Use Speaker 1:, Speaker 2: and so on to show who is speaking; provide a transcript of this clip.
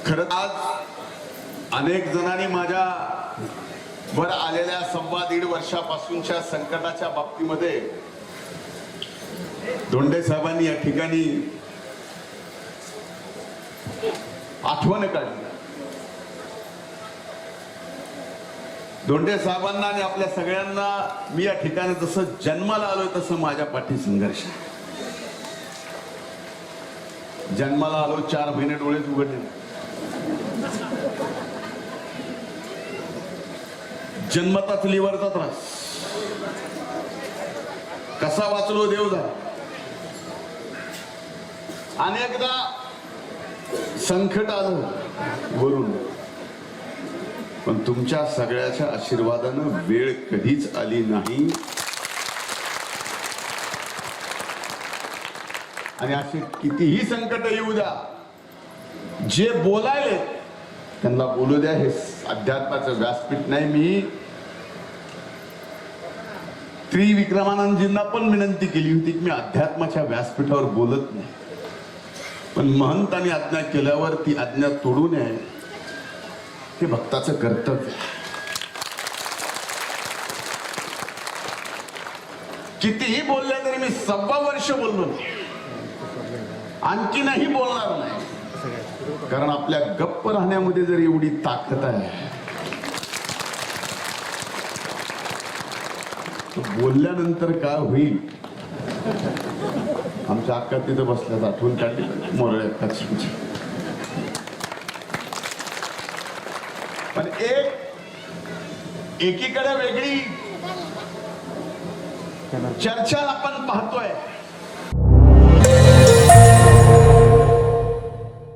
Speaker 1: खरं आज अनेक जणांनी माझ्या वर आलेल्या 1.5-1.5 वर्षापासूनच्या संकटाच्या बाबतीमध्ये धोंडे साहेबांनी या ठिकाणी आठवण काढली. धोंडे साहेबांना आणि आपल्या सगळ्यांना मी या ठिकाणी जसं जन्माला आलोय तसं माझ्या पाठी संघर्ष. जन्माला आलो 4 महिने डोळेच उघडले. जन्मताच लिव्हरचा त्रास. कसा वाचलो देव जा. अनेकदा संकट आलं वरून, पण तुमच्या सगळ्याच्या आशीर्वादानं वेळ कधीच आली नाही. आणि असे कितीही संकट येऊ द्या, जे बोलायले त्यांना बोलू द्या. हे अध्यात्माचं व्यासपीठ नाही. मी त्रिविक्रमानंदजींना पण विनंती केली होती की मी अध्यात्माच्या व्यासपीठावर बोलत नाही, पण महंतांनी आज्ञा केल्यावर ती आज्ञा तोडू नये हे भक्ताचं कर्तव्य. कितीही बोलले तरी मी 1.25 वर्ष बोललो नाही, आणखीनही बोलणार नाही. कारण आपल्या गप्प राहण्यामध्ये जर एवढी ताकद आहे, बोलल्यानंतर काय होईल. आमच्या अक्का तिथं बसल्यात, आठवण काढली मोरळे अक्काची. पण एकीकडे वेगळी चर्चा आपण पाहतोय